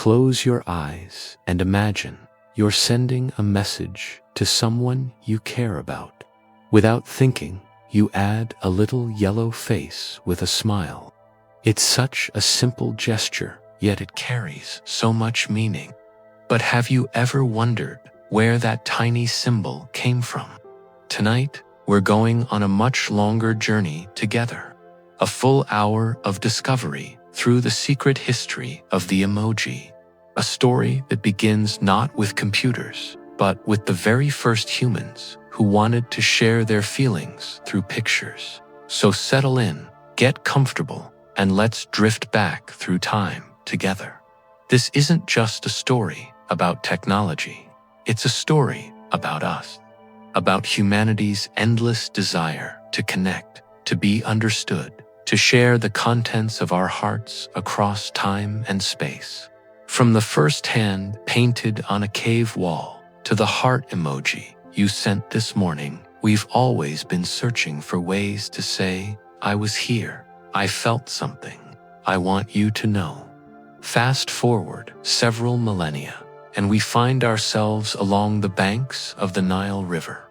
Close your eyes and imagine you're sending a message to someone you care about. Without thinking, you add a little yellow face with a smile. It's such a simple gesture, yet it carries so much meaning. But have you ever wondered where that tiny symbol came from? Tonight, we're going on a much longer journey together. A full hour of discovery through the secret history of the emoji. A story that begins not with computers, but with the very first humans who wanted to share their feelings through pictures. So settle in, get comfortable, and let's drift back through time together. This isn't just a story about technology. It's a story about us, about humanity's endless desire to connect, to be understood, to share the contents of our hearts across time and space. From the first hand painted on a cave wall to the heart emoji you sent this morning, we've always been searching for ways to say, I was here, I felt something, I want you to know. Fast forward several millennia, and we find ourselves along the banks of the Nile River.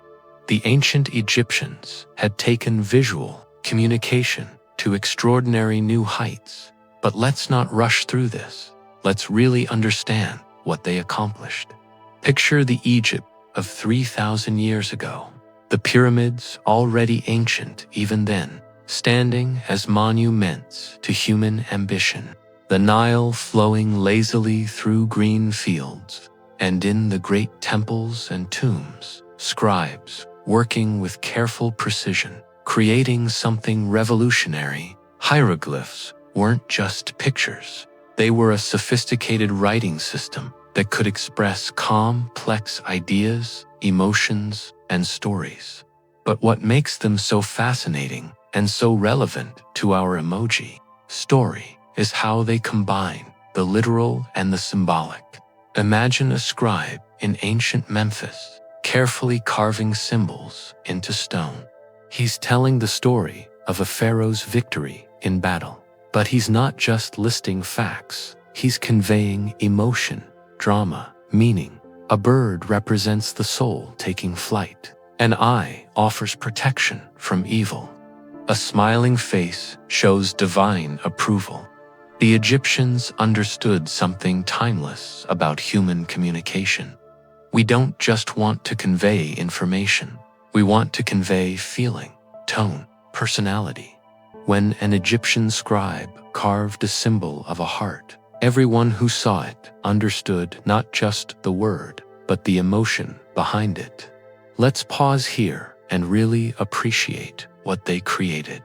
The ancient Egyptians had taken visual communication to extraordinary new heights. But let's not rush through this. Let's really understand what they accomplished. Picture the Egypt of 3,000 years ago. The pyramids, already ancient even then, standing as monuments to human ambition. The Nile flowing lazily through green fields, and in the great temples and tombs, scribes working with careful precision, creating something revolutionary. Hieroglyphs weren't just pictures. They were a sophisticated writing system that could express complex ideas, emotions, and stories. But what makes them so fascinating and so relevant to our emoji story is how they combine the literal and the symbolic. Imagine a scribe in ancient Memphis carefully carving symbols into stone. He's telling the story of a pharaoh's victory in battle. But he's not just listing facts, he's conveying emotion, drama, meaning. A bird represents the soul taking flight. An eye offers protection from evil. A smiling face shows divine approval. The Egyptians understood something timeless about human communication. We don't just want to convey information. We want to convey feeling, tone, personality. When an Egyptian scribe carved a symbol of a heart, everyone who saw it understood not just the word, but the emotion behind it. Let's pause here and really appreciate what they created.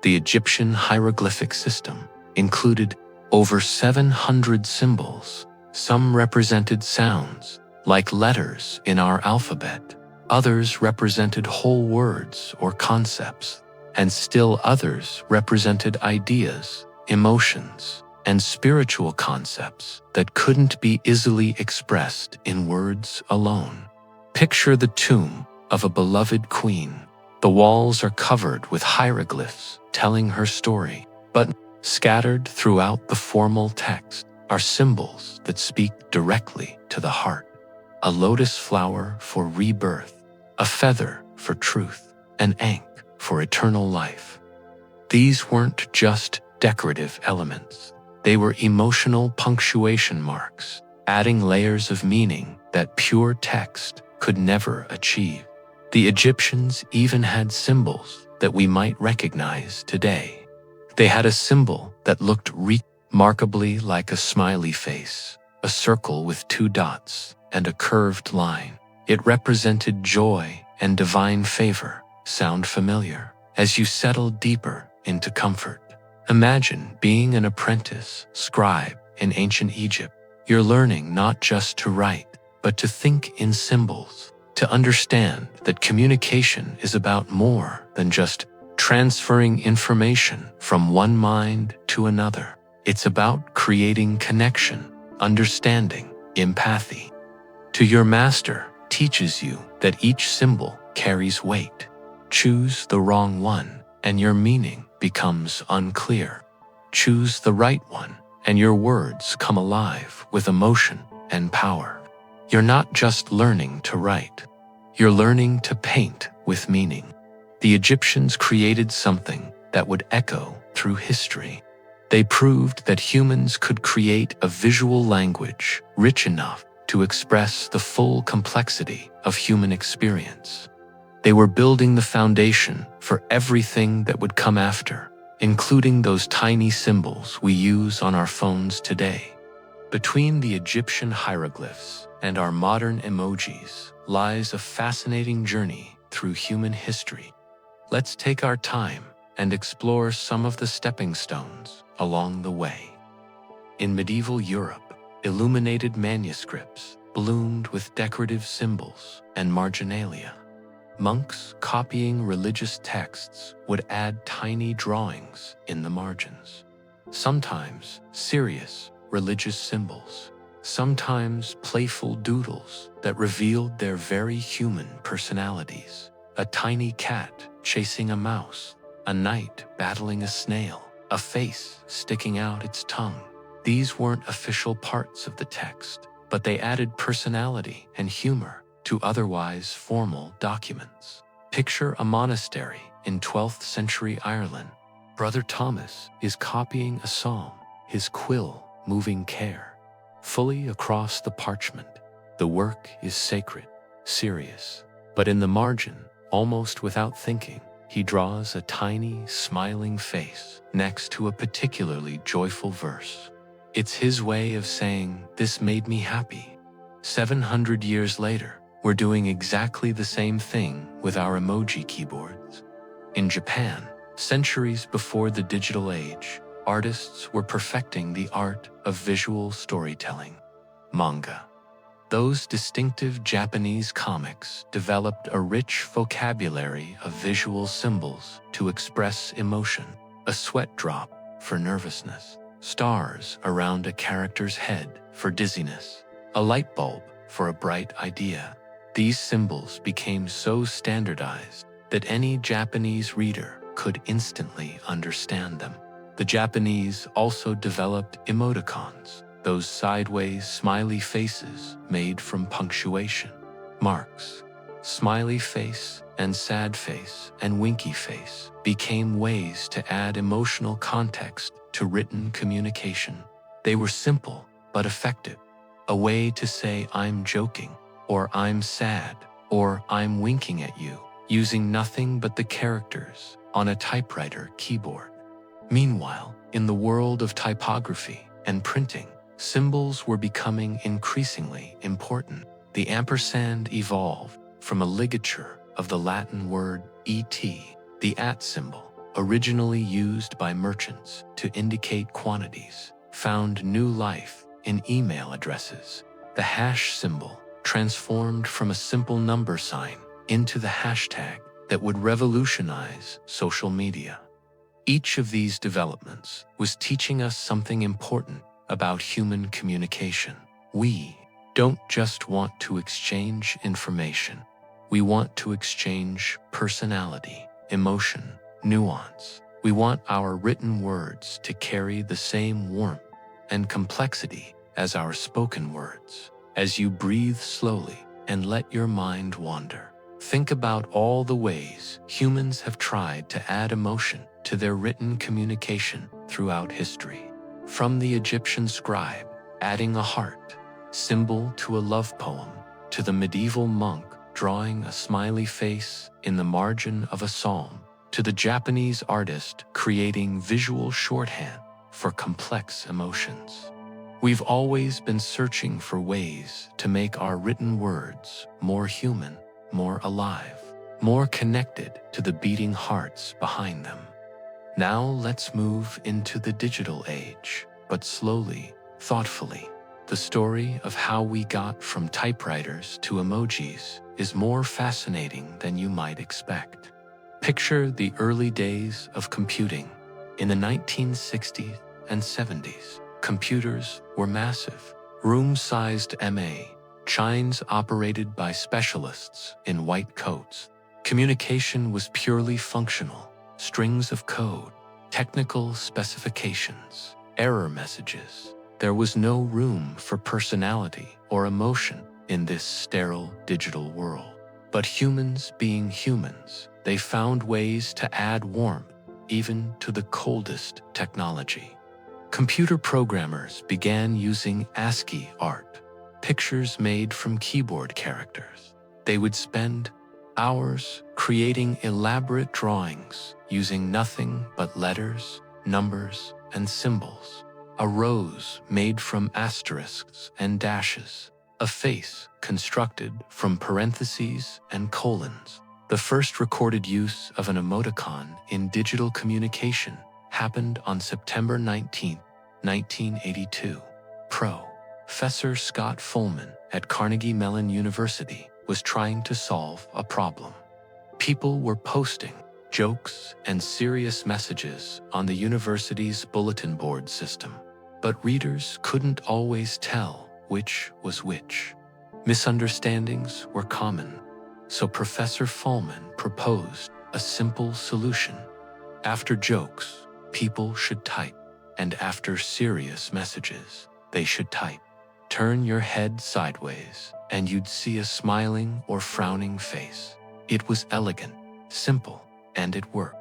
The Egyptian hieroglyphic system included over 700 symbols. Some represented sounds, like letters in our alphabet. Others represented whole words or concepts, and still others represented ideas, emotions, and spiritual concepts that couldn't be easily expressed in words alone. Picture the tomb of a beloved queen. The walls are covered with hieroglyphs telling her story, but scattered throughout the formal text are symbols that speak directly to the heart. A lotus flower for rebirth, a feather for truth, an ankh for eternal life. These weren't just decorative elements. They were emotional punctuation marks, adding layers of meaning that pure text could never achieve. The Egyptians even had symbols that we might recognize today. They had a symbol that looked remarkably like a smiley face, a circle with 2 dots, and a curved line. It represented joy and divine favor. Sound familiar? As you settle deeper into comfort, imagine being an apprentice scribe in ancient Egypt. You're learning not just to write, but to think in symbols, to understand that communication is about more than just transferring information from one mind to another. It's about creating connection, understanding, empathy. To your master teaches you that each symbol carries weight. Choose the wrong one, and your meaning becomes unclear. Choose the right one, and your words come alive with emotion and power. You're not just learning to write. You're learning to paint with meaning. The Egyptians created something that would echo through history. They proved that humans could create a visual language rich enough to express the full complexity of human experience. They were building the foundation for everything that would come after, including those tiny symbols we use on our phones today. Between the Egyptian hieroglyphs and our modern emojis lies a fascinating journey through human history. Let's take our time and explore some of the stepping stones along the way. In medieval Europe, illuminated manuscripts bloomed with decorative symbols and marginalia. Monks copying religious texts would add tiny drawings in the margins. Sometimes serious religious symbols, sometimes playful doodles that revealed their very human personalities. A tiny cat chasing a mouse, a knight battling a snail, a face sticking out its tongue. These weren't official parts of the text, but they added personality and humor to otherwise formal documents. Picture a monastery in 12th century Ireland. Brother Thomas is copying a psalm, his quill moving care. Fully across the parchment, the work is sacred, serious. But in the margin, almost without thinking, he draws a tiny, smiling face next to a particularly joyful verse. It's his way of saying, "This made me happy." 700 years later, we're doing exactly the same thing with our emoji keyboards. In Japan, centuries before the digital age, artists were perfecting the art of visual storytelling. Manga. Those distinctive Japanese comics developed a rich vocabulary of visual symbols to express emotion. A sweat drop for nervousness, stars around a character's head for dizziness, a light bulb for a bright idea. These symbols became so standardized that any Japanese reader could instantly understand them. The Japanese also developed emoticons, those sideways smiley faces made from punctuation marks. Smiley face and sad face and winky face became ways to add emotional context to written communication. They were simple but effective, a way to say "I'm joking," or "I'm sad," or "I'm winking at you," using nothing but the characters on a typewriter keyboard. Meanwhile, in the world of typography and printing, symbols were becoming increasingly important. The ampersand evolved from a ligature of the Latin word "et," the at symbol, originally used by merchants to indicate quantities, found new life in email addresses. The hash symbol transformed from a simple number sign into the hashtag that would revolutionize social media. Each of these developments was teaching us something important about human communication. We don't just want to exchange information. We want to exchange personality, emotion, nuance. We want our written words to carry the same warmth and complexity as our spoken words. As you breathe slowly and let your mind wander, think about all the ways humans have tried to add emotion to their written communication throughout history. From the Egyptian scribe adding a heart symbol to a love poem, to the medieval monk drawing a smiley face in the margin of a psalm, to the Japanese artist creating visual shorthand for complex emotions. We've always been searching for ways to make our written words more human, more alive, more connected to the beating hearts behind them. Now let's move into the digital age, but slowly, thoughtfully. The story of how we got from typewriters to emojis is more fascinating than you might expect. Picture the early days of computing. In the 1960s and 70s, computers were massive, room-sized machines operated by specialists in white coats. Communication was purely functional. Strings of code, technical specifications, error messages. There was no room for personality or emotion in this sterile digital world. But humans being humans, they found ways to add warmth even to the coldest technology. Computer programmers began using ASCII art, pictures made from keyboard characters. They would spend hours creating elaborate drawings using nothing but letters, numbers, and symbols. A rose made from asterisks and dashes, a face constructed from parentheses and colons. The first recorded use of an emoticon in digital communication happened on September 19, 1982. Professor Scott Fulman at Carnegie Mellon University was trying to solve a problem. People were posting jokes and serious messages on the university's bulletin board system, but readers couldn't always tell which was which. Misunderstandings were common, so Professor Fulman proposed a simple solution. After jokes, people should type, and after serious messages, they should type. Turn your head sideways, and you'd see a smiling or frowning face. It was elegant, simple, and it worked.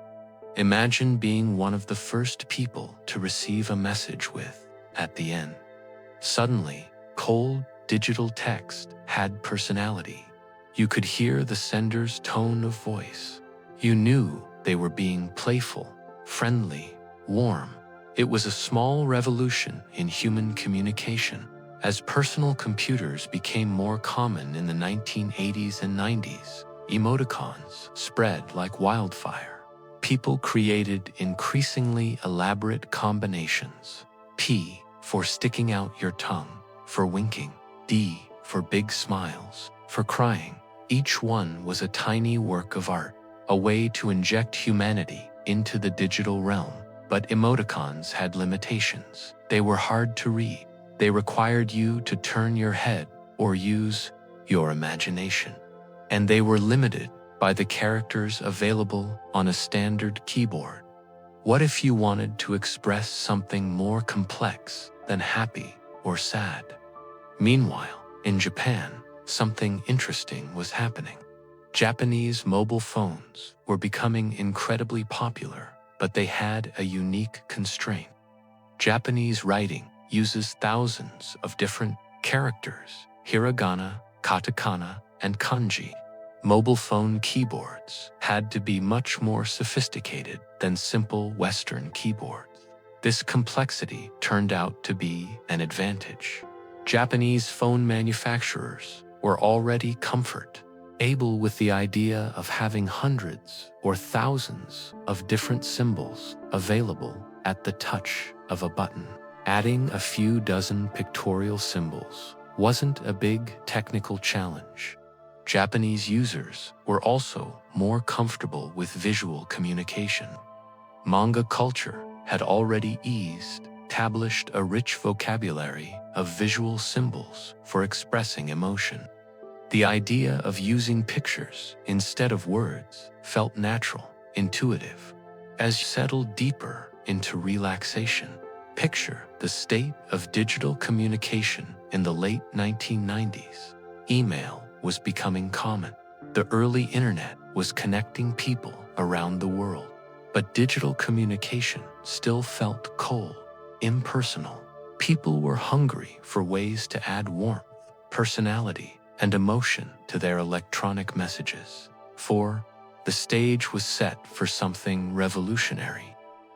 Imagine being one of the first people to receive a message with, at the end. Suddenly, cold digital text had personality. You could hear the sender's tone of voice. You knew they were being playful, friendly, warm. It was a small revolution in human communication. As personal computers became more common in the 1980s and 90s, emoticons spread like wildfire. People created increasingly elaborate combinations. P for sticking out your tongue, for winking, D for big smiles, for crying. Each one was a tiny work of art, a way to inject humanity into the digital realm. But emoticons had limitations. They were hard to read. They required you to turn your head or use your imagination. And they were limited by the characters available on a standard keyboard. What if you wanted to express something more complex than happy or sad? Meanwhile, in Japan, something interesting was happening. Japanese mobile phones were becoming incredibly popular, but they had a unique constraint. Japanese writing uses thousands of different characters: hiragana, katakana, and kanji. Mobile phone keyboards had to be much more sophisticated than simple Western keyboards. This complexity turned out to be an advantage. Japanese phone manufacturers were already comfortable with the idea of having hundreds or thousands of different symbols available at the touch of a button. Adding a few dozen pictorial symbols wasn't a big technical challenge. Japanese users were also more comfortable with visual communication. Manga culture had already established a rich vocabulary of visual symbols for expressing emotion. The idea of using pictures instead of words felt natural, intuitive. As you settled deeper into relaxation, picture the state of digital communication in the late 1990s. Email was becoming common. The early internet was connecting people around the world. But digital communication still felt cold, impersonal. People were hungry for ways to add warmth, personality, and emotion to their electronic messages. The stage was set for something revolutionary.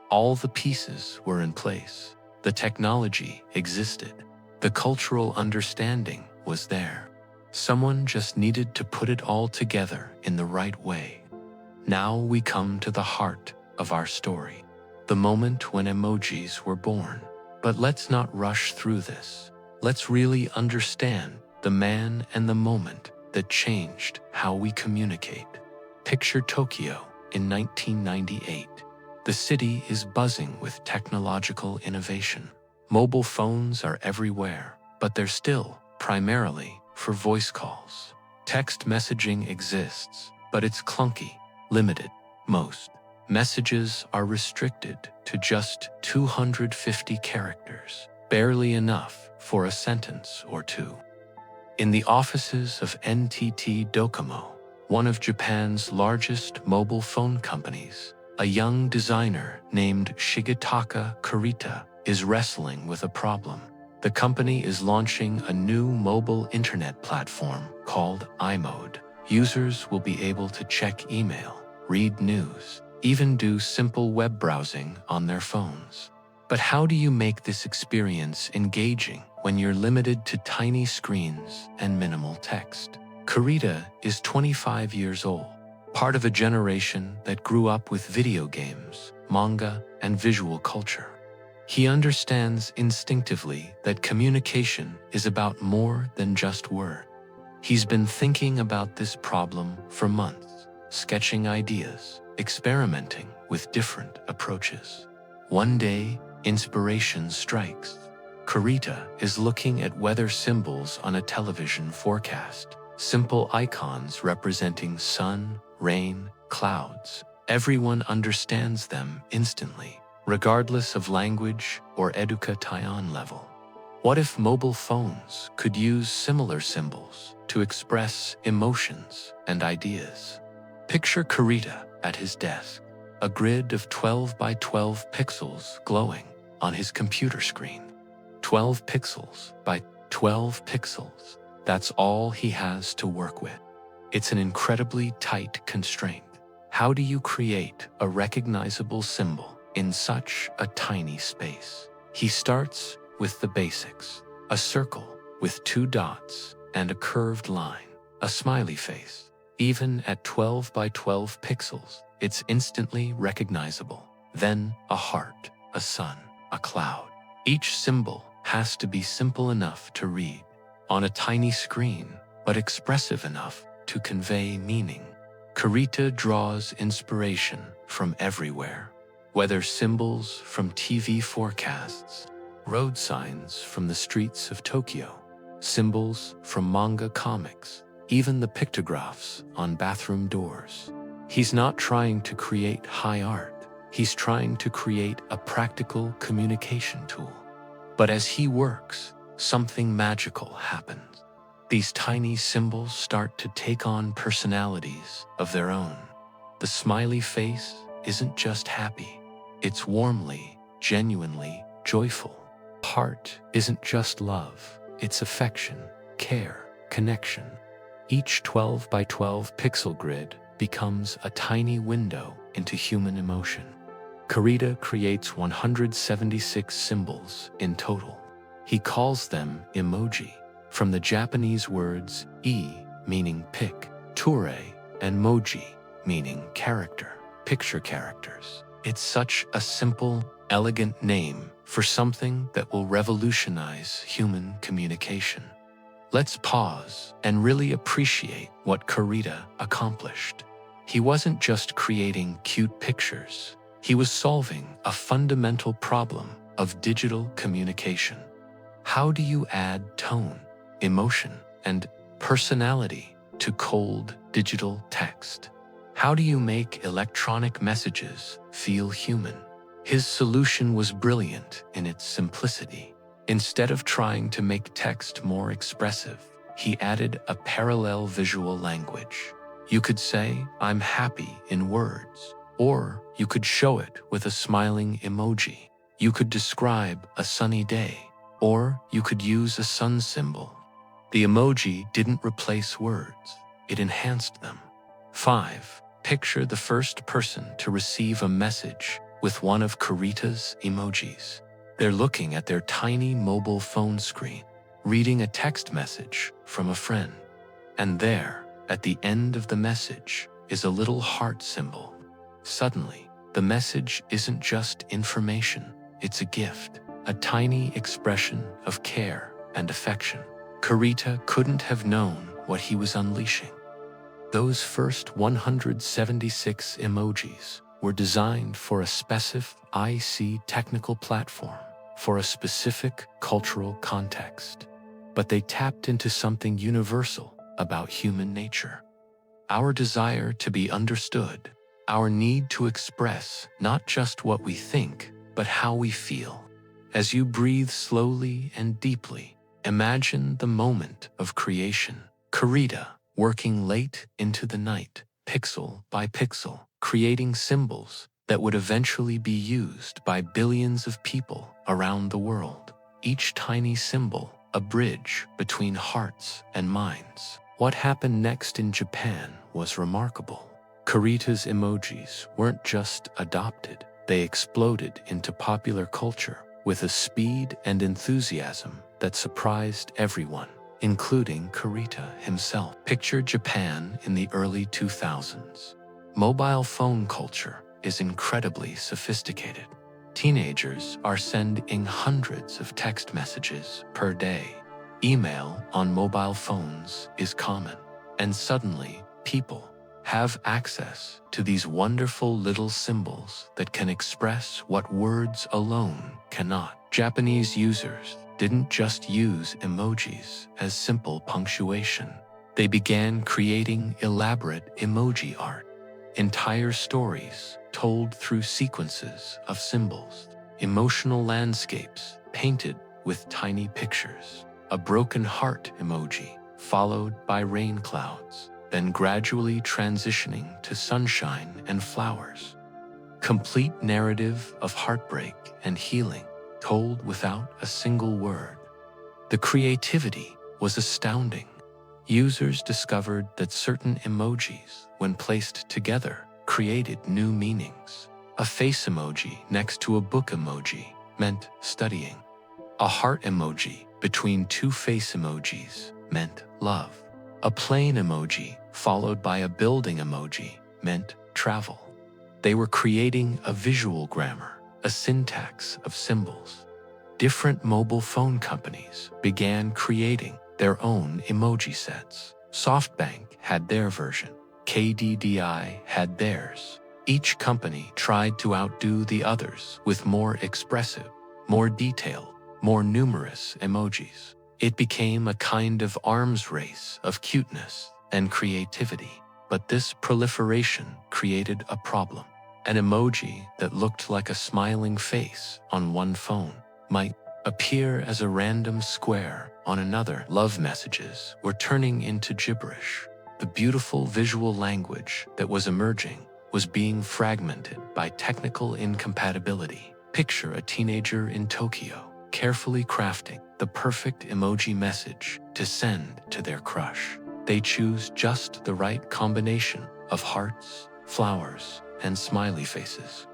All the pieces were in place. The technology existed. The cultural understanding was there. Someone just needed to put it all together in the right way. Now we come to the heart of our story, the moment when emojis were born. But let's not rush through this. Let's really understand the man and the moment that changed how we communicate. Picture Tokyo in 1998. The city is buzzing with technological innovation. Mobile phones are everywhere, but they're still primarily for voice calls. Text messaging exists, but it's clunky, limited. Most messages are restricted to just 250 characters. barely enough for a sentence or two. In the offices of NTT Docomo, one of Japan's largest mobile phone companies, a young designer named Shigetaka Kurita is wrestling with a problem. The company is launching a new mobile internet platform called Emoji. Users will be able to check email, read news, even do simple web browsing on their phones. But how do you make this experience engaging when you're limited to tiny screens and minimal text? Kurita is 25 years old, part of a generation that grew up with video games, manga, and visual culture. He understands instinctively that communication is about more than just words. He's been thinking about this problem for months, sketching ideas, experimenting with different approaches. One day, inspiration strikes. Kurita is looking at weather symbols on a television forecast. Simple icons representing sun, rain, clouds. Everyone understands them instantly, regardless of language or education level. What if mobile phones could use similar symbols to express emotions and ideas? Picture Kurita at his desk, a grid of 12 by 12 pixels glowing on his computer screen. 12 pixels by 12 pixels. That's all he has to work with. It's an incredibly tight constraint. How do you create a recognizable symbol in such a tiny space? He starts with the basics: a circle with 2 dots and a curved line, a smiley face. Even at 12 by 12 pixels, it's instantly recognizable. Then a heart, a sun, a cloud. Each symbol has to be simple enough to read on a tiny screen, but expressive enough to convey meaning. Kurita draws inspiration from everywhere, whether symbols from TV forecasts, road signs from the streets of Tokyo, symbols from manga comics, even the pictographs on bathroom doors. He's not trying to create high art. He's trying to create a practical communication tool. But as he works, something magical happens. These tiny symbols start to take on personalities of their own. The smiley face isn't just happy. It's warmly, genuinely joyful. Heart isn't just love. It's affection, care, connection. Each 12 by 12 pixel grid becomes a tiny window into human emotion. Kurita creates 176 symbols in total. He calls them emoji, from the Japanese words e, meaning pic, ture, and moji, meaning character, picture characters. It's such a simple, elegant name for something that will revolutionize human communication. Let's pause and really appreciate what Kurita accomplished. He wasn't just creating cute pictures. He was solving a fundamental problem of digital communication. How do you add tone, emotion, and personality to cold digital text? How do you make electronic messages feel human? His solution was brilliant in its simplicity. Instead of trying to make text more expressive, he added a parallel visual language. You could say, "I'm happy" in words, or you could show it with a smiling emoji. You could describe a sunny day, or you could use a sun symbol. The emoji didn't replace words, it enhanced them. 5. Picture the first person to receive a message with one of Kurita's emojis. They're looking at their tiny mobile phone screen, reading a text message from a friend. And there, at the end of the message, is a little heart symbol. Suddenly, the message isn't just information, it's a gift, a tiny expression of care and affection. Kurita couldn't have known what he was unleashing. Those first 176 emojis were designed for a specific IC technical platform, for a specific cultural context. But they tapped into something universal about human nature. Our desire to be understood, our need to express not just what we think, but how we feel. As you breathe slowly and deeply, imagine the moment of creation. Kurita, working late into the night, pixel by pixel, creating symbols that would eventually be used by billions of people around the world. Each tiny symbol, a bridge between hearts and minds. What happened next in Japan was remarkable. Kurita's emojis weren't just adopted, they exploded into popular culture with a speed and enthusiasm that surprised everyone, including Kurita himself. Picture Japan in the early 2000s. Mobile phone culture is incredibly sophisticated. Teenagers are sending hundreds of text messages per day. Email on mobile phones is common, and suddenly people have access to these wonderful little symbols that can express what words alone cannot. Japanese users didn't just use emojis as simple punctuation. They began creating elaborate emoji art, entire stories told through sequences of symbols, emotional landscapes painted with tiny pictures, a broken heart emoji followed by rain clouds, then gradually transitioning to sunshine and flowers. Complete narrative of heartbreak and healing, told without a single word. The creativity was astounding. Users discovered that certain emojis, when placed together, created new meanings. A face emoji next to a book emoji meant studying. A heart emoji between two face emojis meant love. A plane emoji followed by a building emoji meant travel. They were creating a visual grammar, a syntax of symbols. Different mobile phone companies began creating their own emoji sets. SoftBank had their version. KDDI had theirs. Each company tried to outdo the others with more expressive, more detailed, more numerous emojis. It became a kind of arms race of cuteness and creativity. But this proliferation created a problem. An emoji that looked like a smiling face on one phone might appear as a random square on another. Love messages were turning into gibberish. The beautiful visual language that was emerging was being fragmented by technical incompatibility. Picture a teenager in Tokyo carefully crafting the perfect emoji message to send to their crush. They choose just the right combination of hearts, flowers, and smiley faces.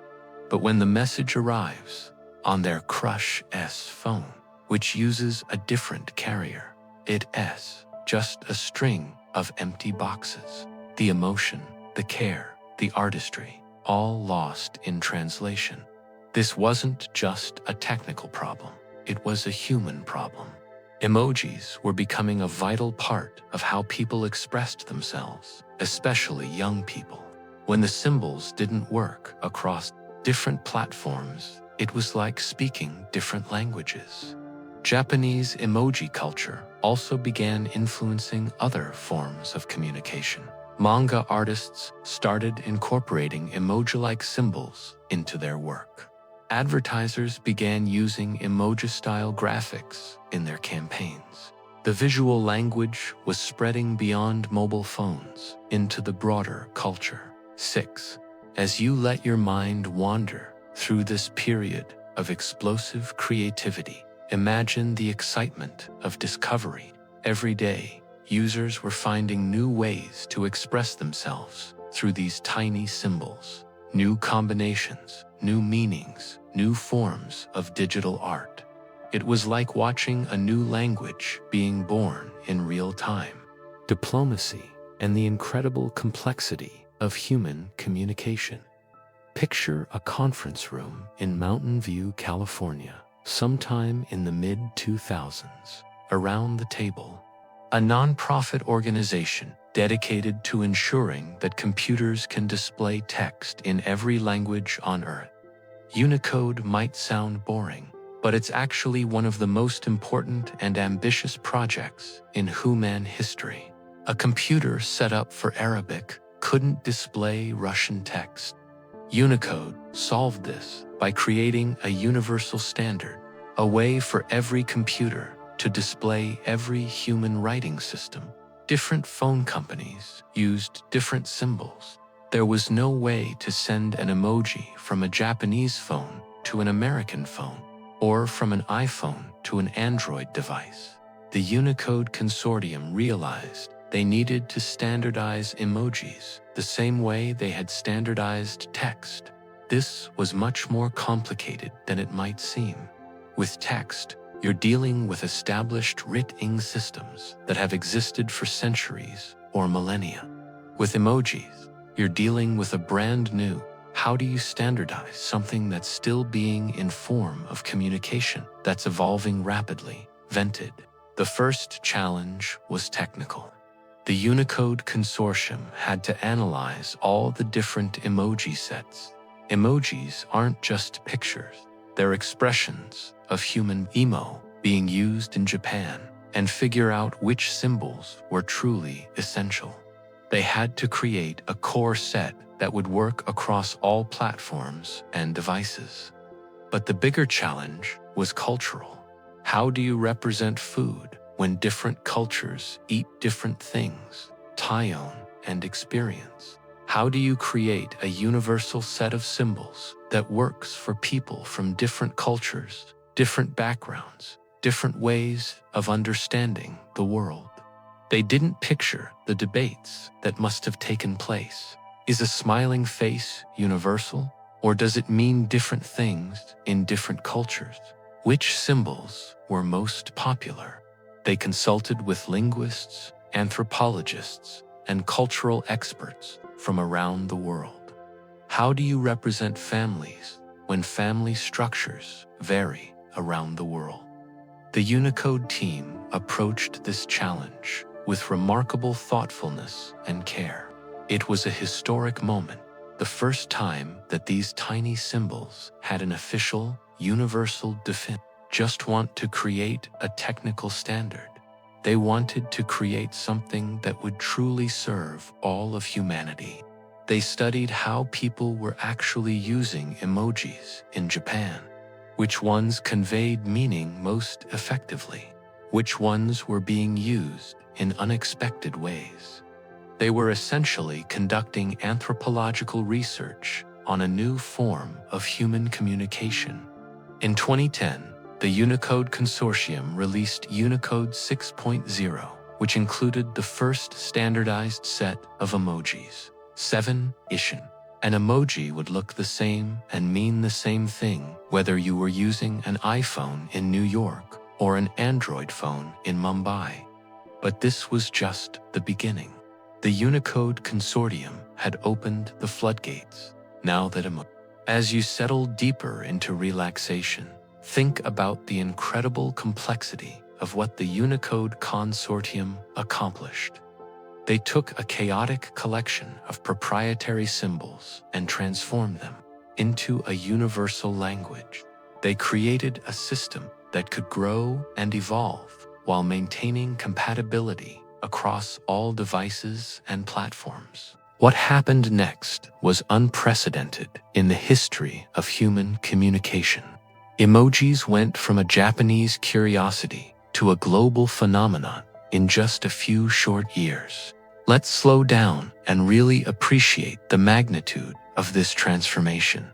But when the message arrives on their crush's phone, which uses a different carrier, it's just a string of empty boxes. The emotion, the care, the artistry, all lost in translation. This wasn't just a technical problem, it was a human problem. Emojis were becoming a vital part of how people expressed themselves, especially young people. When the symbols didn't work across different platforms, it was like speaking different languages. Japanese emoji culture also began influencing other forms of communication. Manga artists started incorporating emoji-like symbols into their work. Advertisers began using emoji-style graphics in their campaigns. The visual language was spreading beyond mobile phones into the broader culture. 6. As you let your mind wander through this period of explosive creativity, imagine the excitement of discovery. Every day, users were finding new ways to express themselves through these tiny symbols. New combinations, new meanings, new forms of digital art. It was like watching a new language being born in real time. Diplomacy and the incredible complexity of human communication. Picture a conference room in Mountain View, California, sometime in the mid-2000s. Around the table, a nonprofit organization dedicated to ensuring that computers can display text in every language on Earth. Unicode might sound boring, but it's actually one of the most important and ambitious projects in human history. A computer set up for Arabic couldn't display Russian text. Unicode solved this by creating a universal standard, a way for every computer to display every human writing system. Different phone companies used different symbols. There was no way to send an emoji from a Japanese phone to an American phone, or from an iPhone to an Android device. The Unicode Consortium realized they needed to standardize emojis the same way they had standardized text. This was much more complicated than it might seem. With text, you're dealing with established written systems that have existed for centuries or millennia. With emojis, you're dealing with a brand new, how do you standardize something that's still being in form of communication that's evolving rapidly, vented? The first challenge was technical. The Unicode Consortium had to analyze all the different emoji sets. Emojis aren't just pictures, they're expressions of human emo being used in Japan, and figure out which symbols were truly essential. They had to create a core set that would work across all platforms and devices. But the bigger challenge was cultural. How do you represent food when different cultures eat different things, tone, and experience? How do you create a universal set of symbols that works for people from different cultures, different backgrounds, different ways of understanding the world? They didn't picture the debates that must have taken place. Is a smiling face universal, or does it mean different things in different cultures? Which symbols were most popular? They consulted with linguists, anthropologists, and cultural experts from around the world. How do you represent families when family structures vary around the world? The Unicode team approached this challenge with remarkable thoughtfulness and care. It was a historic moment, the first time that these tiny symbols had an official, universal definition. Just want to create a technical standard. They wanted to create something that would truly serve all of humanity. They studied how people were actually using emojis in Japan. Which ones conveyed meaning most effectively? Which ones were being used in unexpected ways? They were essentially conducting anthropological research on a new form of human communication. In 2010, the Unicode Consortium released Unicode 6.0, which included the first standardized set of emojis, 7 ishin. An emoji would look the same and mean the same thing whether you were using an iPhone in New York or an Android phone in Mumbai. But this was just the beginning. The Unicode Consortium had opened the floodgates. Now that as you settle deeper into relaxation, think about the incredible complexity of what the Unicode Consortium accomplished. They took a chaotic collection of proprietary symbols and transformed them into a universal language. They created a system that could grow and evolve while maintaining compatibility across all devices and platforms. What happened next was unprecedented in the history of human communication. Emojis went from a Japanese curiosity to a global phenomenon in just a few short years. Let's slow down and really appreciate the magnitude of this transformation.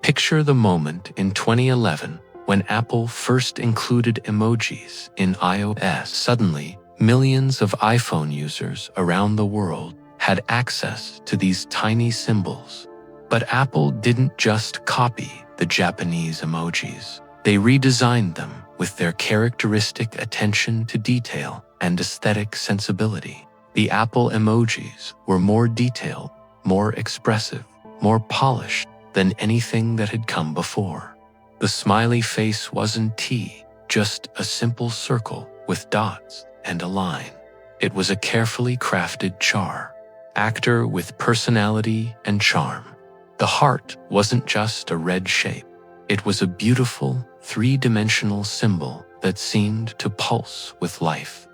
Picture the moment in 2011 when Apple first included emojis in iOS. Suddenly, millions of iPhone users around the world had access to these tiny symbols. But Apple didn't just copy the Japanese emojis. They redesigned them with their characteristic attention to detail and aesthetic sensibility. The Apple emojis were more detailed, more expressive, more polished than anything that had come before. The smiley face wasn't just a simple circle with dots and a line. It was a carefully crafted actor with personality and charm. The heart wasn't just a red shape. It was a beautiful, three-dimensional symbol that seemed to pulse with life.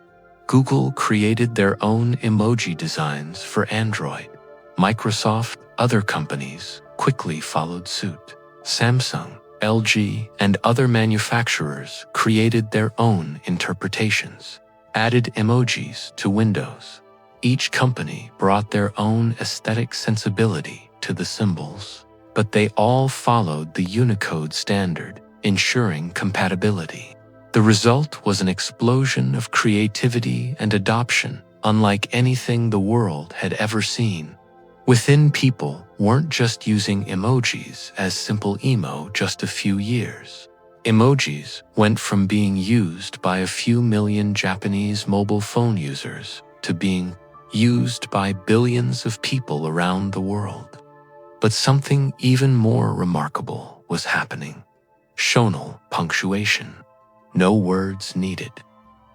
Google created their own emoji designs for Android. Microsoft, other companies, quickly followed suit. Samsung LG, and other manufacturers created their own interpretations, added emojis to Windows. Each company brought their own aesthetic sensibility to the symbols, but they all followed the Unicode standard, ensuring compatibility. The result was an explosion of creativity and adoption, unlike anything the world had ever seen. Within people weren't just using emojis as simple emo just a few years. Emojis went from being used by a few million Japanese mobile phone users to being used by billions of people around the world. But something even more remarkable was happening. Shonal punctuation. No words needed.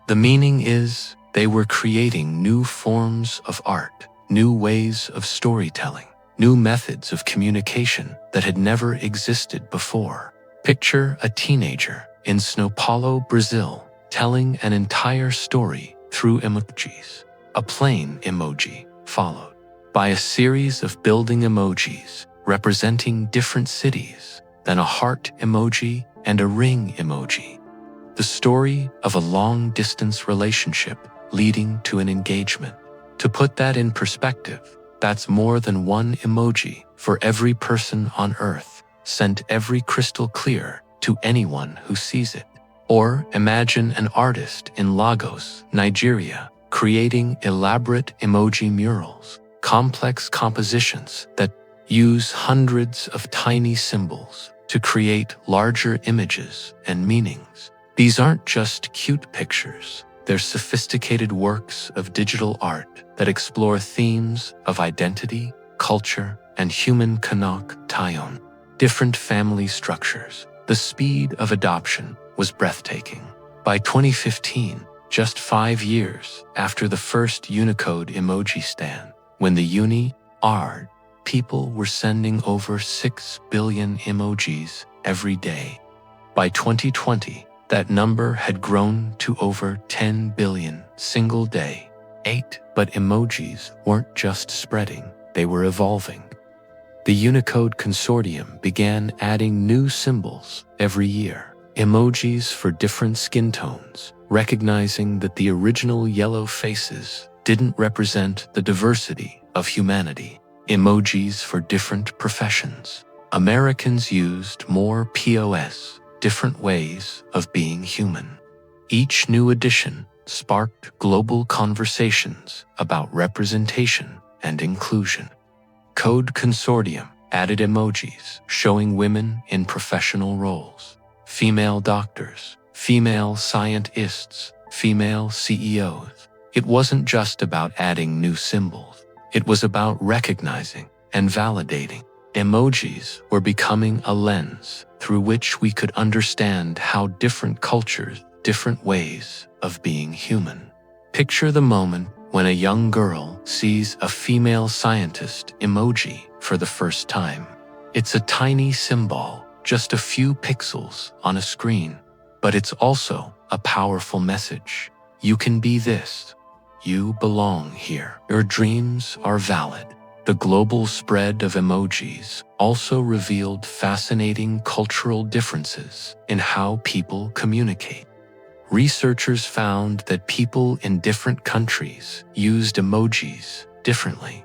The meaning is they were creating new forms of art, new ways of storytelling, new methods of communication that had never existed before. Picture a teenager in São Paulo, Brazil, telling an entire story through emojis. A plain emoji followed by a series of building emojis representing different cities, then a heart emoji and a ring emoji. The story of a long-distance relationship leading to an engagement. To put that in perspective, that's more than one emoji for every person on Earth, sent every crystal clear to anyone who sees it. Or imagine an artist in Lagos, Nigeria, creating elaborate emoji murals, complex compositions that use hundreds of tiny symbols to create larger images and meanings. These aren't just cute pictures. They're sophisticated works of digital art that explore themes of identity, culture, and human connection. Different family structures. The speed of adoption was breathtaking. By 2015, just 5 years after the first Unicode emoji stand, when the Uni-R, people were sending over 6 billion emojis every day. By 2020, that number had grown to over 10 billion single day. But emojis weren't just spreading, they were evolving. The Unicode Consortium began adding new symbols every year, emojis for different skin tones, recognizing that the original yellow faces didn't represent the diversity of humanity. Emojis for different professions. Americans used more POS, different ways of being human. Each new addition sparked global conversations about representation and inclusion. Code Consortium added emojis showing women in professional roles, female doctors, female scientists, female CEOs. It wasn't just about adding new symbols. It was about recognizing and validating. Emojis were becoming a lens through which we could understand how different cultures, different ways of being human. Picture the moment when a young girl sees a female scientist emoji for the first time. It's a tiny symbol, just a few pixels on a screen, but it's also a powerful message. You can be this. You belong here. Your dreams are valid. The global spread of emojis also revealed fascinating cultural differences in how people communicate. Researchers found that people in different countries used emojis differently.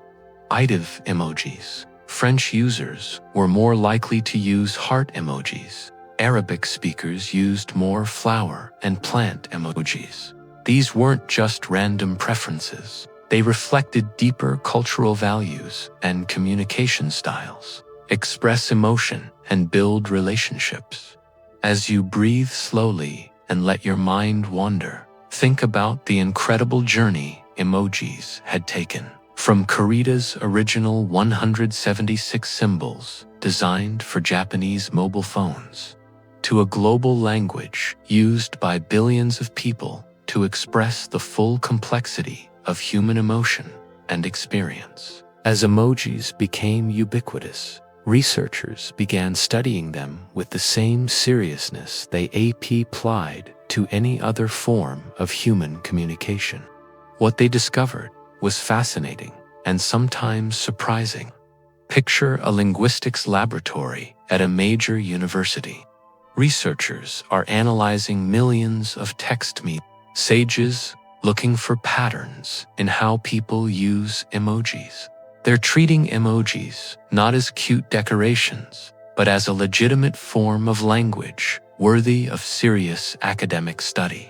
Idiv emojis. French users were more likely to use heart emojis. Arabic speakers used more flower and plant emojis. These weren't just random preferences. They reflected deeper cultural values and communication styles. Express emotion and build relationships. As you breathe slowly and let your mind wander, think about the incredible journey emojis had taken. From Kurita's original 176 symbols designed for Japanese mobile phones, to a global language used by billions of people to express the full complexity of human emotion and experience. As emojis became ubiquitous, researchers began studying them with the same seriousness they applied to any other form of human communication. What they discovered was fascinating and sometimes surprising. Picture a linguistics laboratory at a major university. researchers are analyzing millions of text messages, looking for patterns in how people use emojis. They're treating emojis not as cute decorations, but as a legitimate form of language worthy of serious academic study.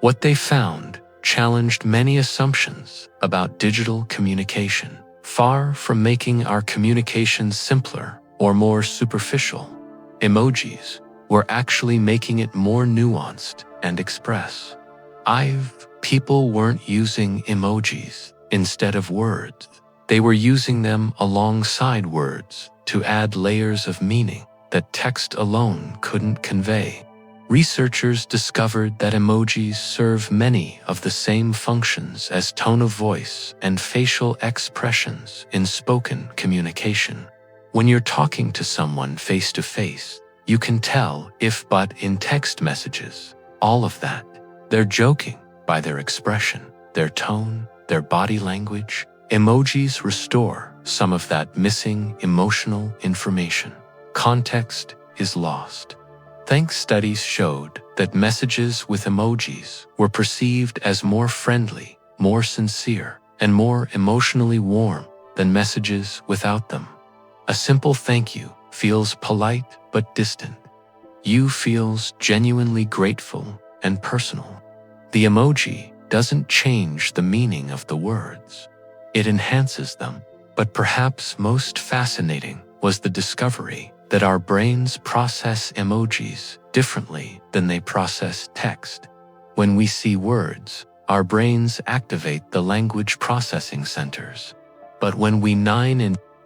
What they found challenged many assumptions about digital communication. Far from making our communications simpler or more superficial, emojis were actually making it more nuanced and express. People weren't using emojis instead of words. They were using them alongside words to add layers of meaning that text alone couldn't convey. Researchers discovered that emojis serve many of the same functions as tone of voice and facial expressions in spoken communication. When you're talking to someone face to face, you can tell but in text messages, all of that. They're joking by their expression, their tone, their body language. Emojis restore some of that missing emotional information. Context is lost. Studies showed that messages with emojis were perceived as more friendly, more sincere, and more emotionally warm than messages without them. A simple thank you feels polite but distant. You feels genuinely grateful and personal. The emoji doesn't change the meaning of the words. It enhances them. But perhaps most fascinating was the discovery that our brains process emojis differently than they process text. When we see words, our brains activate the language processing centers. But when we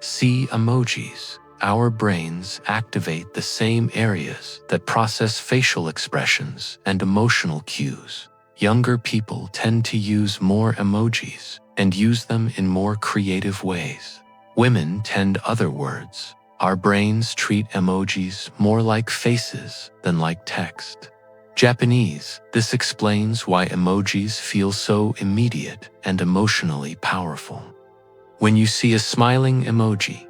see emojis, our brains activate the same areas that process facial expressions and emotional cues. Younger people tend to use more emojis and use them in more creative ways. Women tend other words. Our brains treat emojis more like faces than like text. Japanese, this explains why emojis feel so immediate and emotionally powerful. When you see a smiling emoji,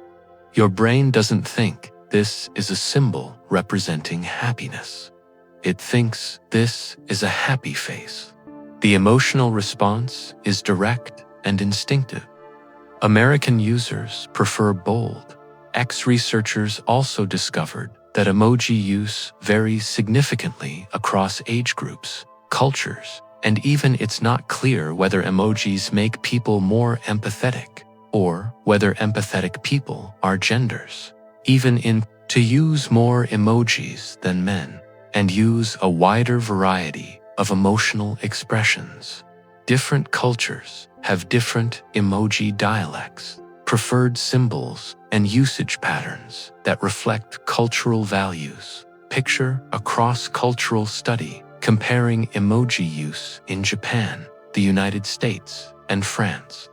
your brain doesn't think this is a symbol representing happiness. It thinks this is a happy face. The emotional response is direct and instinctive. American users prefer bold. Researchers also discovered that emoji use varies significantly across age groups, cultures, and even it's not clear whether emojis make people more empathetic or whether empathetic people are genders. To use more emojis than men and use a wider variety of emotional expressions. Different cultures have different emoji dialects, preferred symbols, and usage patterns that reflect cultural values. Picture a cross-cultural study comparing emoji use in Japan, the United States, and France.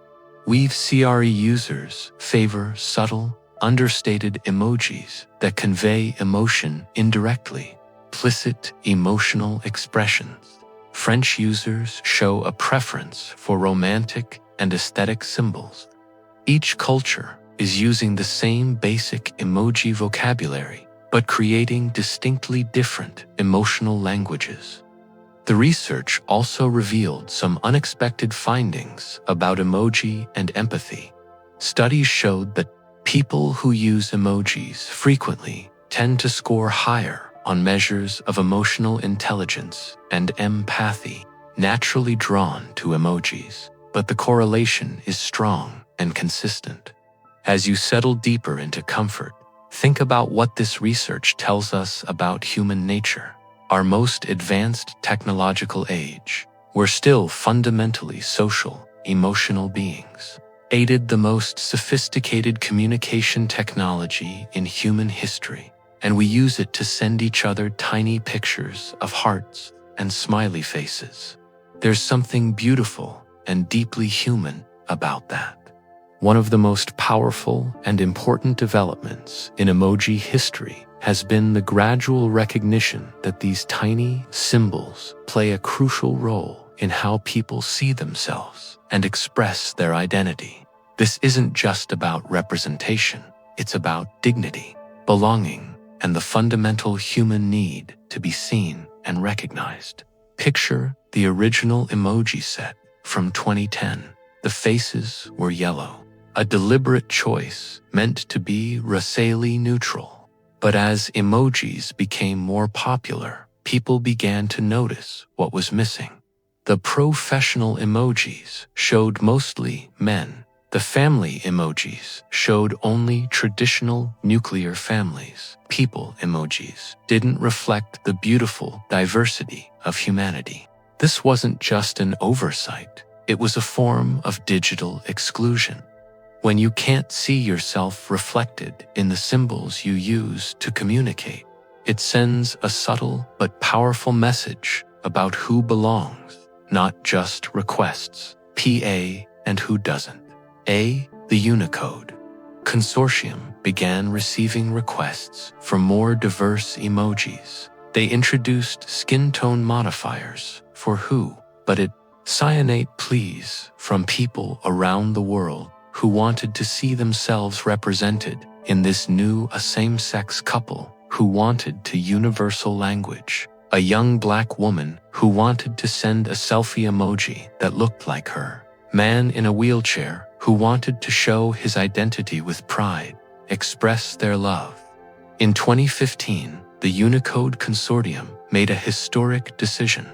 CRE users favor subtle, understated emojis that convey emotion indirectly, implicit emotional expressions. French users show a preference for romantic and aesthetic symbols. Each culture is using the same basic emoji vocabulary, but creating distinctly different emotional languages. The research also revealed some unexpected findings about emoji and empathy. Studies showed that people who use emojis frequently tend to score higher on measures of emotional intelligence and empathy, naturally drawn to emojis, but the correlation is strong and consistent. As you settle deeper into comfort, think about what this research tells us about human nature. Our most advanced technological age, we're still fundamentally social, emotional beings. Aided the most sophisticated communication technology in human history, and we use it to send each other tiny pictures of hearts and smiley faces. There's something beautiful and deeply human about that. One of the most powerful and important developments in emoji history has been the gradual recognition that these tiny symbols play a crucial role in how people see themselves and express their identity. This isn't just about representation, it's about dignity, belonging, and the fundamental human need to be seen and recognized. Picture the original emoji set from 2010. The faces were yellow, a deliberate choice meant to be racially neutral. But as emojis became more popular, people began to notice what was missing. The professional emojis showed mostly men. The family emojis showed only traditional nuclear families. People emojis didn't reflect the beautiful diversity of humanity. This wasn't just an oversight, it was a form of digital exclusion. When you can't see yourself reflected in the symbols you use to communicate, it sends a subtle but powerful message about who belongs, not just requests. PA and who doesn't. The Unicode Consortium began receiving requests for more diverse emojis. They introduced skin tone modifiers for who, but it cyanate pleas from people around the world who wanted to see themselves represented in this new same-sex couple who wanted to universal language. A young black woman who wanted to send a selfie emoji that looked like her. Man in a wheelchair who wanted to show his identity with pride, express their love. In 2015, the Unicode Consortium made a historic decision.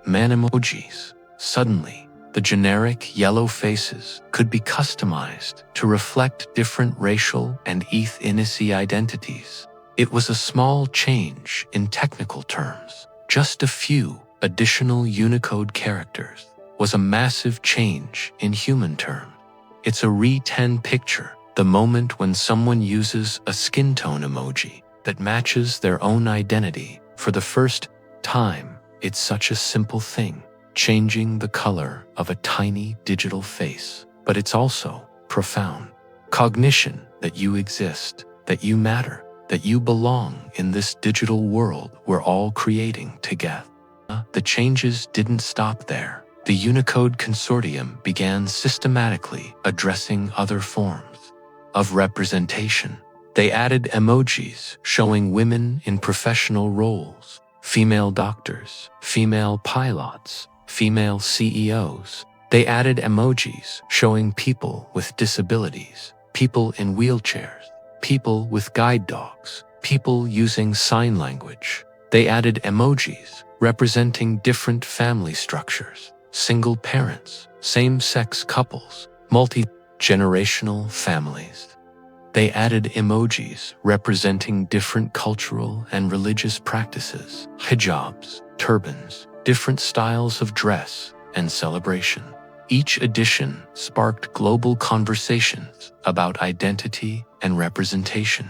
Man emojis. Suddenly, the generic yellow faces could be customized to reflect different racial and ethnicity identities. It was a small change in technical terms. Just a few additional Unicode characters was a massive change in human terms. It's a re-10 picture, the moment when someone uses a skin tone emoji that matches their own identity for the first time. It's such a simple thing, changing the color of a tiny digital face, but it's also profound. Cognition that you exist, that you matter, that you belong in this digital world we're all creating together. The changes didn't stop there. The Unicode Consortium began systematically addressing other forms of representation. They added emojis showing women in professional roles, female doctors, female pilots, female CEOs. They added emojis showing people with disabilities, people in wheelchairs, people with guide dogs, people using sign language. They added emojis representing different family structures, single parents, same-sex couples, multi-generational families. They added emojis representing different cultural and religious practices, hijabs, turbans, different styles of dress and celebration. Each addition sparked global conversations about identity and representation.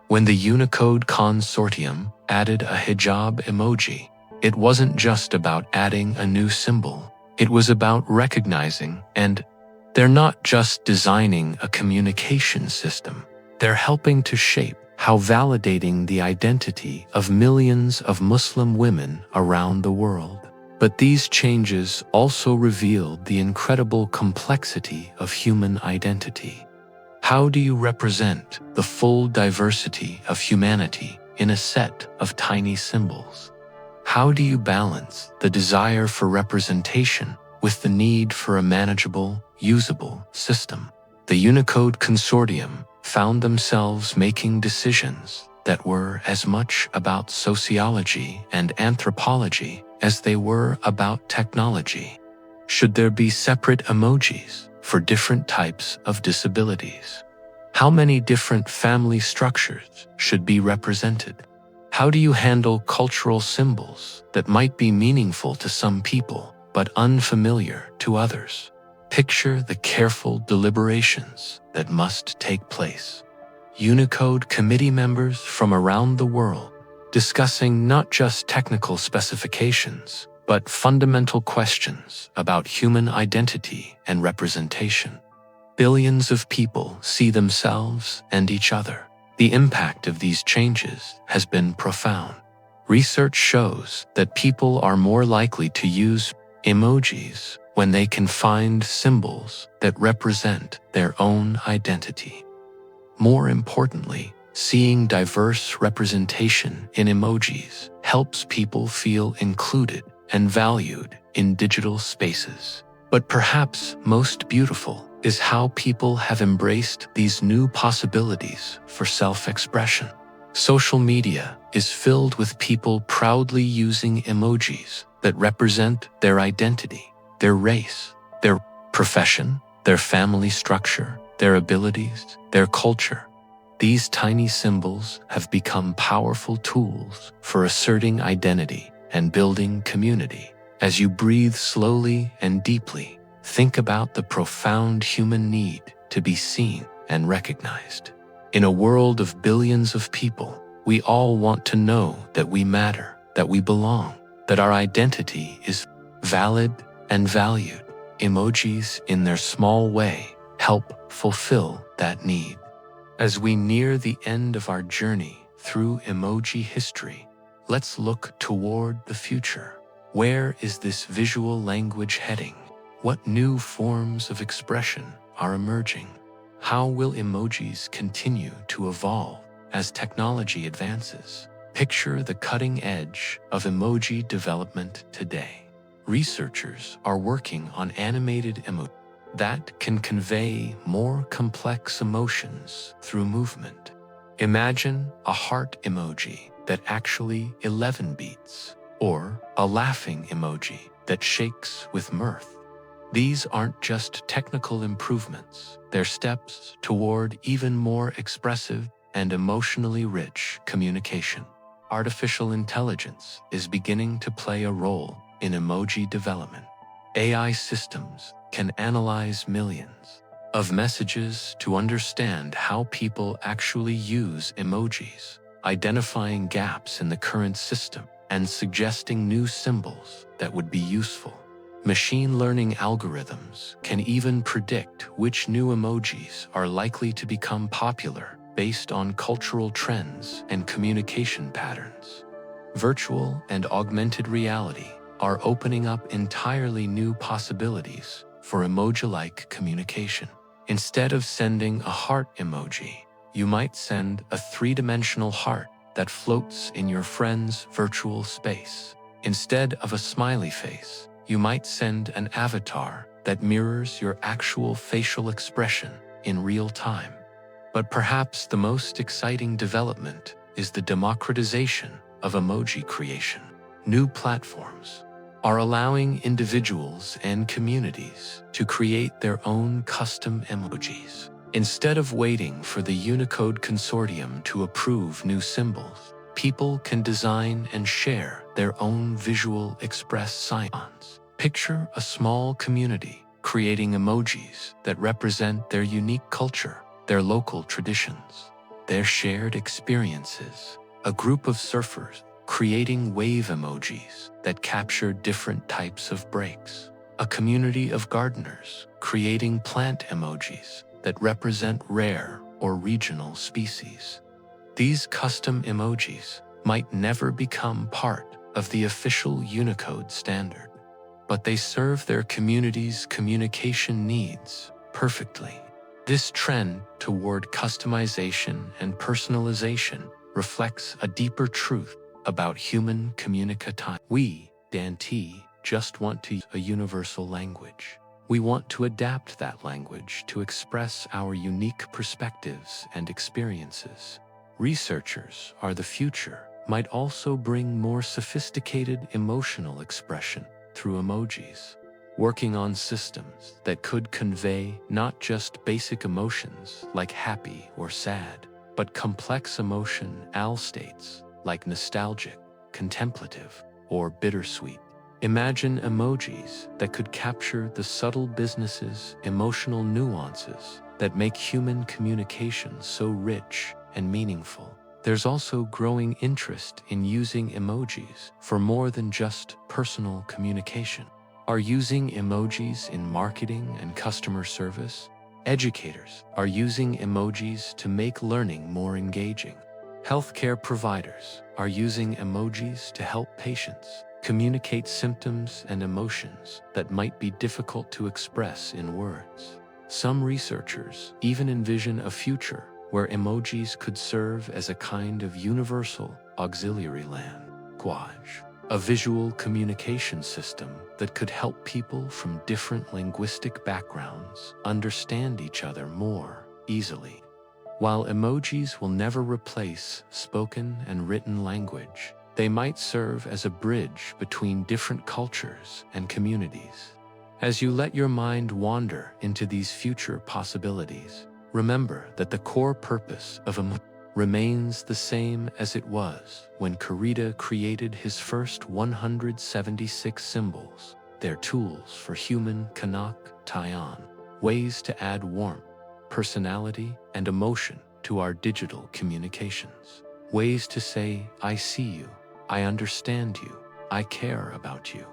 When the Unicode Consortium added a hijab emoji, it wasn't just about adding a new symbol. It was about recognizing, and they're not just designing a communication system. They're helping to shape how validating the identity of millions of Muslim women around the world. But these changes also revealed the incredible complexity of human identity. How do you represent the full diversity of humanity in a set of tiny symbols? How do you balance the desire for representation with the need for a manageable, usable system? The Unicode Consortium found themselves making decisions that were as much about sociology and anthropology as they were about technology. Should there be separate emojis for different types of disabilities? How many different family structures should be represented? How do you handle cultural symbols that might be meaningful to some people but unfamiliar to others? Picture the careful deliberations that must take place. Unicode committee members from around the world discussing not just technical specifications, but fundamental questions about human identity and representation. Billions of people see themselves and each other. The impact of these changes has been profound. Research shows that people are more likely to use emojis when they can find symbols that represent their own identity. More importantly, Seeing diverse representation in emojis helps people feel included and valued in digital spaces. But perhaps most beautiful is how people have embraced these new possibilities for self-expression. Social media is filled with people proudly using emojis that represent their identity, their race, their profession, their family structure, their abilities, their culture. These tiny symbols have become powerful tools for asserting identity and building community. As you breathe slowly and deeply, think about the profound human need to be seen and recognized. In a world of billions of people, we all want to know that we matter, that we belong, that our identity is valid and valued. Emojis, in their small way, help fulfill that need. As we near the end of our journey through emoji history, let's look toward the future. Where is this visual language heading? What new forms of expression are emerging? How will emojis continue to evolve as technology advances? Picture the cutting edge of emoji development today. Researchers are working on animated emojis that can convey more complex emotions through movement. Imagine a heart emoji that actually 11 beats, or a laughing emoji that shakes with mirth. These aren't just technical improvements, they're steps toward even more expressive and emotionally rich communication. Artificial intelligence is beginning to play a role in emoji development. AI systems can analyze millions of messages to understand how people actually use emojis, identifying gaps in the current system and suggesting new symbols that would be useful. Machine learning algorithms can even predict which new emojis are likely to become popular based on cultural trends and communication patterns. Virtual and augmented reality are opening up entirely new possibilities for emoji-like communication. Instead of sending a heart emoji, you might send a three-dimensional heart that floats in your friend's virtual space. Instead of a smiley face, you might send an avatar that mirrors your actual facial expression in real time. But perhaps the most exciting development is the democratization of emoji creation. New platforms are allowing individuals and communities to create their own custom emojis. Instead of waiting for the Unicode Consortium to approve new symbols, people can design and share their own visual express signs. Picture a small community creating emojis that represent their unique culture, their local traditions, their shared experiences. A group of surfers creating wave emojis that capture different types of breaks. A community of gardeners creating plant emojis that represent rare or regional species. These custom emojis might never become part of the official Unicode standard, but they serve their community's communication needs perfectly. This trend toward customization and personalization reflects a deeper truth about human communication. We, Dante, just want to use a universal language. We want to adapt that language to express our unique perspectives and experiences. Researchers are the future might also bring more sophisticated emotional expression through emojis, working on systems that could convey not just basic emotions like happy or sad, but complex emotional states like nostalgic, contemplative, or bittersweet. Imagine emojis that could capture the subtle business's emotional nuances that make human communication so rich and meaningful. There's also growing interest in using emojis for more than just personal communication. Are using emojis in marketing and customer service? Educators are using emojis to make learning more engaging. Healthcare providers are using emojis to help patients communicate symptoms and emotions that might be difficult to express in words. Some researchers even envision a future where emojis could serve as a kind of universal auxiliary language, a visual communication system that could help people from different linguistic backgrounds understand each other more easily. While emojis will never replace spoken and written language, they might serve as a bridge between different cultures and communities. As you let your mind wander into these future possibilities, remember that the core purpose of emoji remains the same as it was when Kurita created his first 176 symbols. They're tools for human Taian, ways to add warmth, personality, and emotion to our digital communications. Ways to say, I see you, I understand you, I care about you.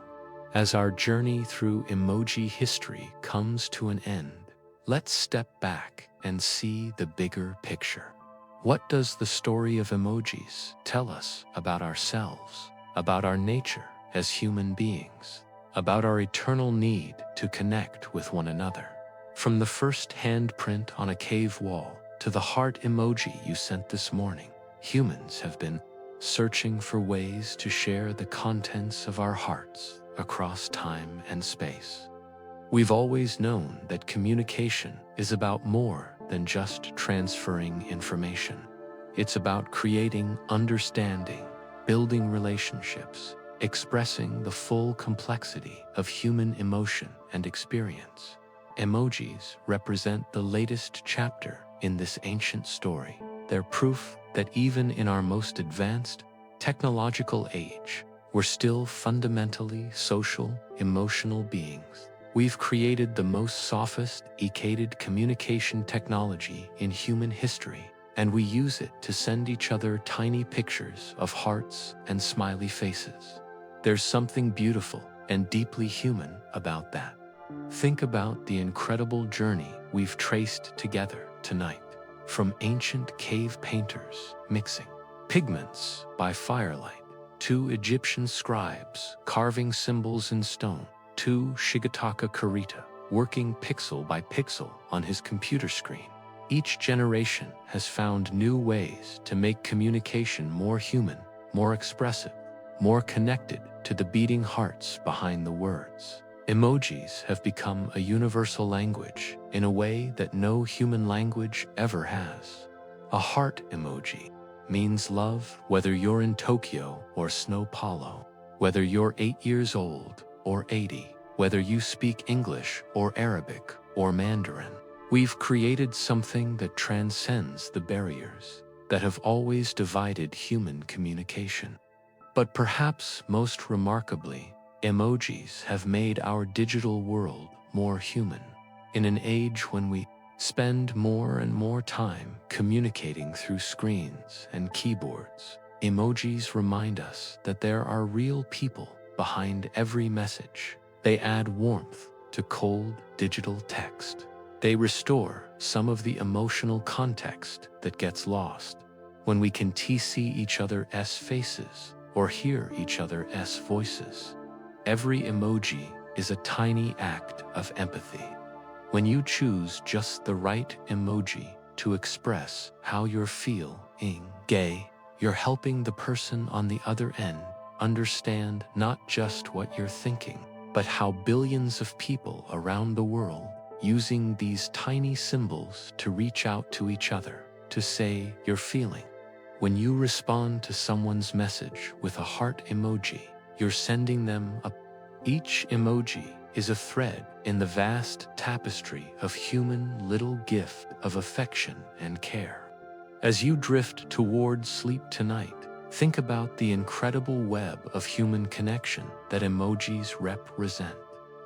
As our journey through emoji history comes to an end, let's step back and see the bigger picture. What does the story of emojis tell us about ourselves, about our nature as human beings, about our eternal need to connect with one another? From the first handprint on a cave wall to the heart emoji you sent this morning, humans have been searching for ways to share the contents of our hearts across time and space. We've always known that communication is about more than just transferring information. It's about creating understanding, building relationships, expressing the full complexity of human emotion and experience. Emojis represent the latest chapter in this ancient story. They're proof that even in our most advanced technological age, we're still fundamentally social, emotional beings. We've created the most sophisticated communication technology in human history, and we use it to send each other tiny pictures of hearts and smiley faces. There's something beautiful and deeply human about that. Think about the incredible journey we've traced together tonight, from ancient cave painters mixing pigments by firelight, to Egyptian scribes carving symbols in stone, to Shigetaka Kurita working pixel by pixel on his computer screen. Each generation has found new ways to make communication more human, more expressive, more connected to the beating hearts behind the words. Emojis have become a universal language in a way that no human language ever has. A heart emoji means love whether you're in Tokyo or Sao Paulo, whether you're 8 years old or 80, whether you speak English or Arabic or Mandarin. We've created something that transcends the barriers that have always divided human communication. But perhaps most remarkably, emojis have made our digital world more human. In an age when we spend more and more time communicating through screens and keyboards, emojis remind us that there are real people behind every message. They add warmth to cold digital text. They restore some of the emotional context that gets lost when we can see each other's faces or hear each other's voices. Every emoji is a tiny act of empathy. When you choose just the right emoji to express how you're feeling gay, you're helping the person on the other end understand not just what you're thinking, but how billions of people around the world using these tiny symbols to reach out to each other, to say you're feeling. When you respond to someone's message with a heart emoji, you're sending them a. Each emoji is a thread in the vast tapestry of human little gift of affection and care. As you drift towards sleep tonight, think about the incredible web of human connection that emojis represent.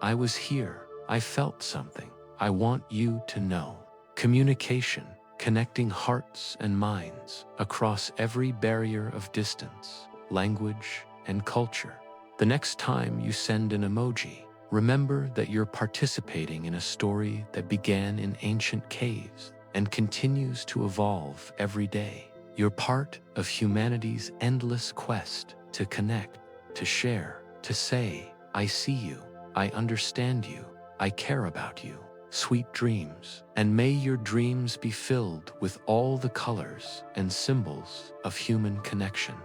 I was here, I felt something, I want you to know. Communication, connecting hearts and minds across every barrier of distance, language, and culture. The next time you send an emoji, remember that you're participating in a story that began in ancient caves and continues to evolve every day. You're part of humanity's endless quest to connect, to share, to say, I see you, I understand you, I care about you. sweet dreams, and may your dreams be filled with all the colors and symbols of human connection.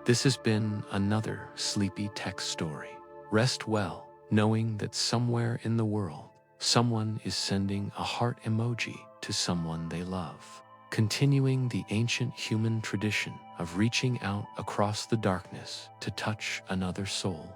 This has been another Sleepy Text story. Rest well, knowing that somewhere in the world, someone is sending a heart emoji to someone they love, continuing the ancient human tradition of reaching out across the darkness to touch another soul.